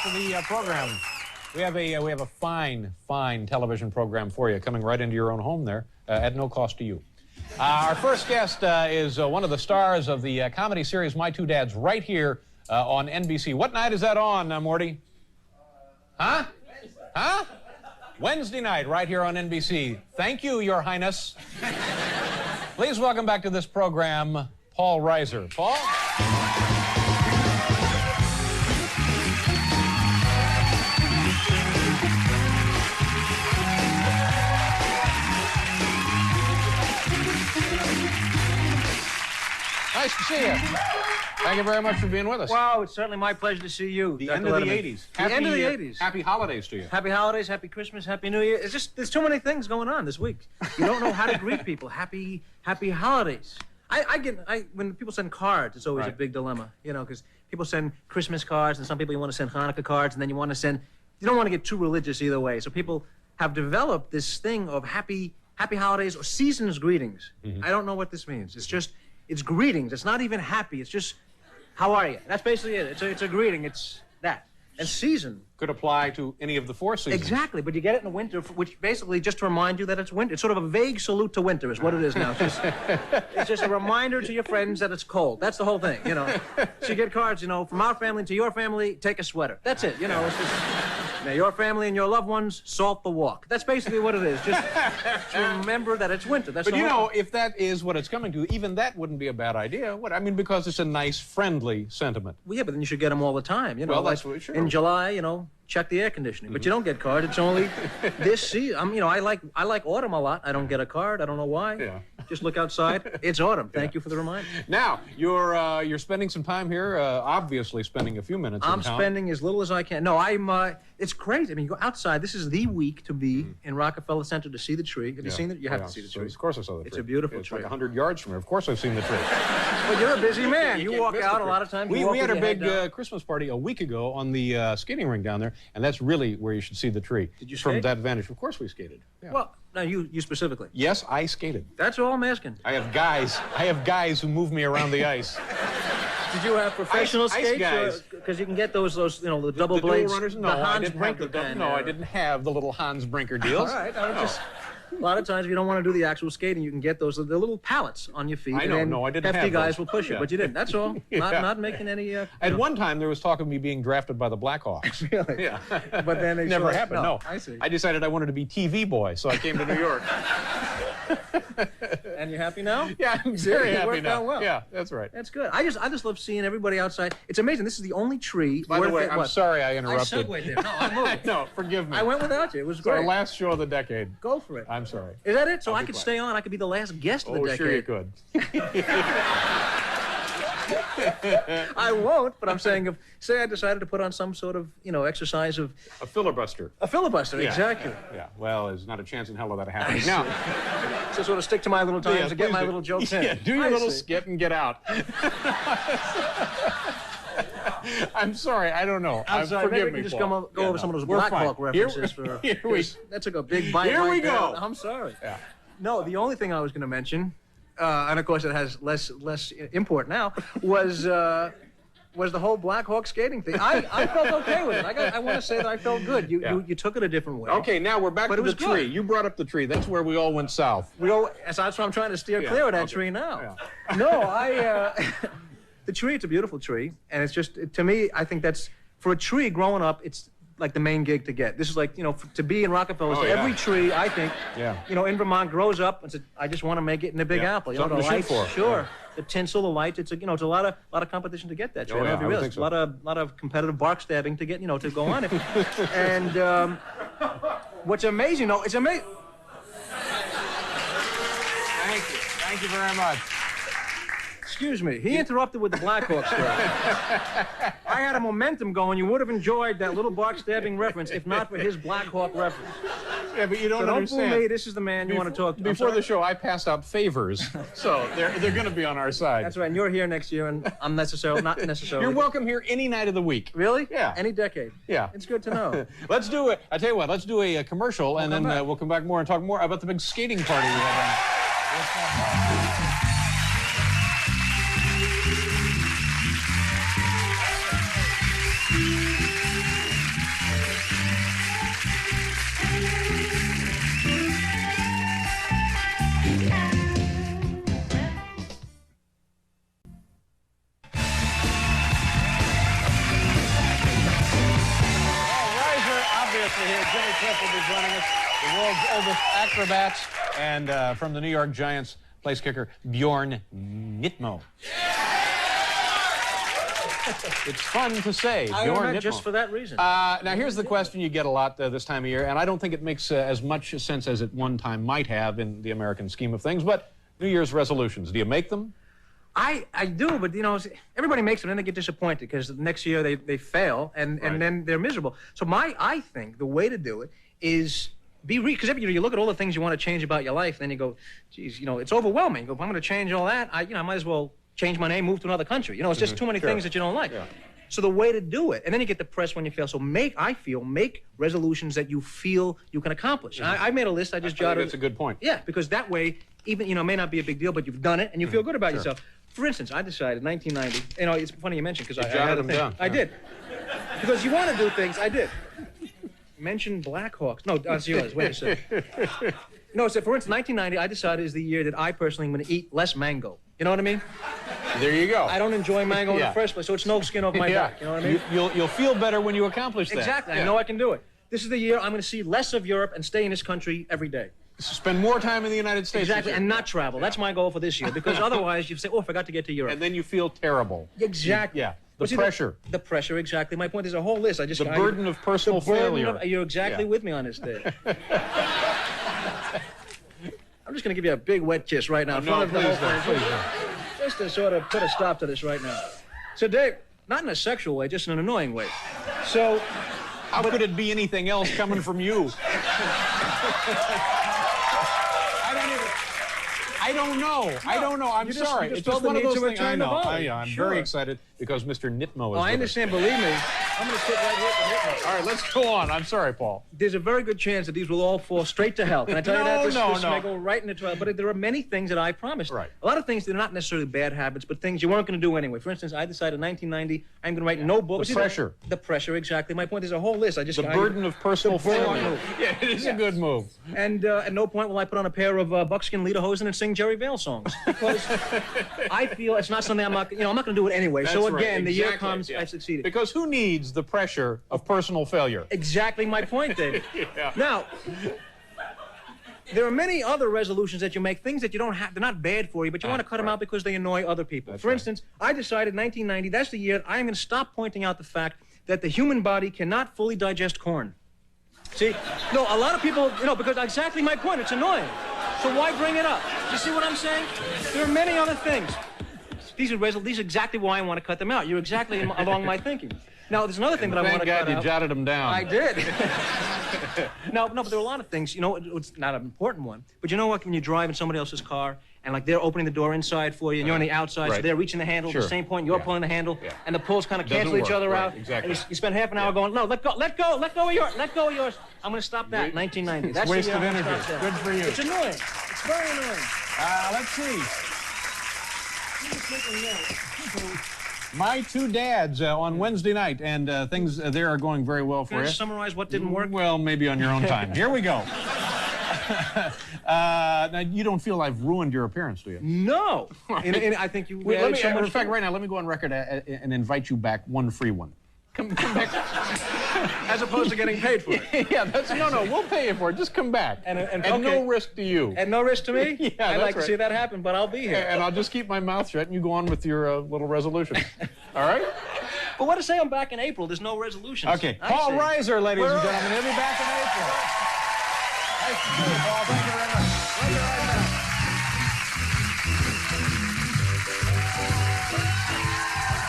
to the program. We have a fine television program for you, coming right into your own home there at no cost to you. Our first guest is one of the stars of the comedy series My Two Dads, right here on NBC. What night is that on, Morty? Huh? Huh? Wednesday night, right here on NBC. Thank you, Your Highness. Please welcome back to this program, Paul Reiser. Paul? Nice to see you. Thank you very much for being with us. Wow, it's certainly my pleasure to see you. The Dr. end of the Letterman. 80s. The end of the 80s. Happy holidays to you. Happy holidays, happy Christmas, happy New Year. It's just, there's too many things going on this week. You don't know how to greet people. Happy holidays. When people send cards, it's always a big dilemma, you know, because people send Christmas cards, and some people you want to send Hanukkah cards, and then you don't want to get too religious either way. So people have developed this thing of happy holidays or season's greetings. I don't know what this means. It's just, it's greetings. It's not even happy. It's just, how are you? That's basically it. It's a greeting. It's that. And season could apply to any of the four seasons. Exactly, but you get it in the winter, which basically just to remind you that it's winter. It's sort of a vague salute to winter is what it is now. It's just a reminder to your friends that it's cold. That's the whole thing, you know. So you get cards, you know, from our family to your family, take a sweater. That's it, you know. It's just, now your family and your loved ones, salt the walk. That's basically what it is. Just to remember that it's winter. That's but you know, if that is what it's coming to, even that wouldn't be a bad idea. What I mean, because it's a nice, friendly sentiment. Well, yeah, but then you should get them all the time. You know, well, like that's what, sure. In July, you know, check the air conditioning. But you don't get cards. It's only this season. You know, I like autumn a lot. I don't get a card. I don't know why. Yeah. Just look outside. It's autumn. Thank you for the reminder. Now you're spending some time here. Obviously, spending a few minutes. I'm spending as little as I can. No, it's crazy. I mean, you go outside. This is the week to be in Rockefeller Center to see the tree. Have you seen it? You have to see the tree. Of course, I saw the tree. It's a beautiful tree. It's tree. like 100 yards from here. Of course, I've seen the tree. Well, you're a busy man. You walk out a lot of times. We had a big Christmas party a week ago on the skating rink down there, and that's really where you should see the tree. Did you skate? From that vantage? Of course, we skated. Yeah. Well, no, you specifically. Yes, I skated. That's all I'm asking. I have guys who move me around the ice. Did you have professional skates? Because you can get those, you know, the double blades. Runners? No, I didn't have I didn't have the little Hans Brinker deals. All right, a lot of times, if you don't want to do the actual skating, you can get those. They're little pallets on your feet. I know. No, I didn't have those. Hefty guys will push you, but you didn't. That's all. Not making any. At one time, there was talk of me being drafted by the Blackhawks. Really? Yeah. But then it never happened. No. I see. I decided I wanted to be TV boy, so I came to New York. And you're happy now? Yeah, I'm very happy worked now. Out well. Yeah, that's right. That's good. I just love seeing everybody outside. It's amazing. This is the only tree. By the way, I'm sorry I interrupted. I segued there. No, I'm moving. No, forgive me. I went without you. It was great. It's our last show of the decade. Go for it. I'm sorry. Is that it? So I could stay on. I could be the last guest of the decade. Oh, sure you could. I won't, but I'm saying, say I decided to put on some sort of, you know, exercise of... A filibuster. A filibuster, yeah, exactly. Yeah, well, there's not a chance in hell of that happening. Now, so sort of stick to my little times and get my little jokes in. Yeah, do your little skit and get out. I'm sorry, I don't know. I'm sorry, forgive maybe we me, can just Paul. go over some of those Black Hawk references. That took a big bite. Here we go. I'm sorry. Yeah. No, the only thing I was going to mention, and of course it has less import now, was the whole Black Hawk skating thing. I felt okay with it. I want to say that I felt good. You took it a different way. Okay, now we're back to the tree. You brought up the tree. That's where we all went south. That's why I'm trying to steer clear of that tree now. Yeah. No, the tree, it's a beautiful tree, and it's just, to me, I think that's, for a tree growing up, it's like the main gig to get. This is like, you know, to be in Rockefeller, every tree, I think, you know, in Vermont grows up and says, I just want to make it in the Big Apple. You know, the lights, sure. The tinsel, the lights, it's a lot of competition to get that tree. I think so. A lot of competitive bark stabbing to get, you know, to go on it. And what's amazing, though, it's amazing. Thank you very much. Excuse me. He interrupted with the Black Hawk story. I had a momentum going. You would have enjoyed that little bark stabbing reference if not for his Black Hawk reference. Yeah, but you don't understand. Don't fool me. This is the man you want to talk to. Before the show, I passed out favors, so they're going to be on our side. That's right. And you're here next year, and I'm not necessarily. You're welcome here any night of the week. Really? Yeah. Any decade. Yeah. It's good to know. Let's do it. I tell you what. Let's do a commercial, and then we'll come back more and talk more about the big skating party we have on. for bats, and from the New York Giants, place kicker Bjorn Nitmo. It's fun to say. I just for that reason. Now, here's the question you get a lot this time of year, and I don't think it makes as much sense as it one time might have in the American scheme of things, but New Year's resolutions, do you make them? I do, but, you know, everybody makes them, and then they get disappointed because the next year they fail, and then they're miserable. So I think the way to do it is because every year you look at all the things you want to change about your life, and then you go, geez, you know, it's overwhelming. You go, if I'm going to change all that, I might as well change my name, move to another country. You know, it's just too many things that you don't like. Yeah. So the way to do it, and then you get depressed when you fail. So make resolutions that you feel you can accomplish. I made a list. I just jotted. That's a good point. Yeah, because that way, even, you know, it may not be a big deal, but you've done it and you feel good about yourself. For instance, I decided 1990. You know, it's funny you mentioned because I jotted them down. I did. Because you want to do things. I did. Mention Blackhawks. No, that's yours. Wait a second. No, so for instance, 1990, I decided is the year that I personally am going to eat less mango. You know what I mean? There you go. I don't enjoy mango in the first place, so it's no skin off my back. You know what I mean? You'll feel better when you accomplish that. Exactly. I know I can do it. This is the year I'm going to see less of Europe and stay in this country every day. Spend more time in the United States. Exactly, and not travel. That's my goal for this year, because otherwise you say, oh, I forgot to get to Europe. And then you feel terrible. Exactly. The pressure. The pressure, exactly. My point is a whole list. The burden of personal failure. You're exactly with me on this, Dave. I'm just going to give you a big wet kiss right now. Just to sort of put a stop to this right now. So, Dave, not in a sexual way, just in an annoying way. So, how could it be anything else coming from you? I don't know. I'm sorry. It's just one of those things. I know. I'm very excited because Mr. Nitmo is I understand. Believe me. I'm going to sit right here for Nitmo. All right, let's go on. I'm sorry, Paul. There's a very good chance that these will all fall straight to hell. Can I tell you that? This may go right into trial. But there are many things that I promised. Right. A lot of things that are not necessarily bad habits, but things you weren't going to do anyway. For instance, I decided in 1990 I'm going to write no books. The pressure. The pressure, exactly. My point is a whole list. The burden of personal failure. Yeah, it is a good move. And at no point will I put on a pair of buckskin lederhosen and sing Jerry Vale songs. Because I feel it's not something I'm not going to do it anyway. That's so again, right. the year comes, I've succeeded. Because who needs the pressure of personal failure? Exactly my point, David. Now, there are many other resolutions that you make, things that you don't have, they're not bad for you, but you want to cut them out because they annoy other people. For instance, I decided 1990, that's the year I am going to stop pointing out the fact that the human body cannot fully digest corn. See? No, a lot of people, because exactly my point, it's annoying. So why bring it up? You see what I'm saying? There are many other things. These are exactly why I want to cut them out. You're exactly along my thinking. Now, there's another thing that I want to cut out. Thank God you jotted them down. I did. No, but there are a lot of things. It's not an important one. But you know what? When you drive in somebody else's car, and like they're opening the door inside for you, and you're on the outside, so they're reaching the handle at the same point, you're pulling the handle, and the pulls kind of cancel each other out. Exactly. And you spend half an hour going, no, let go of yours, let go of yours. I'm going to stop that in 1990. That's waste of energy. Good for you. It's annoying. It's very annoying. Let's see. My two dads on Wednesday night, and things there are going very well for you. Can I summarize what didn't work? Well, maybe on your own time. Here we go. Now, you don't feel I've ruined your appearance, do you? No. And I think you... in fact, right now, let me go on record and invite you back one free one. Come back. As opposed to getting paid for it. Yeah, no, we'll pay you for it. Just come back. And no risk to you. And no risk to me? Yeah, I'd like to see that happen, but I'll be here. And I'll just keep my mouth shut and you go on with your little resolution. All right? But what to say I'm back in April? There's no resolutions. Okay. Paul Reiser, ladies and gentlemen. He'll be back in April.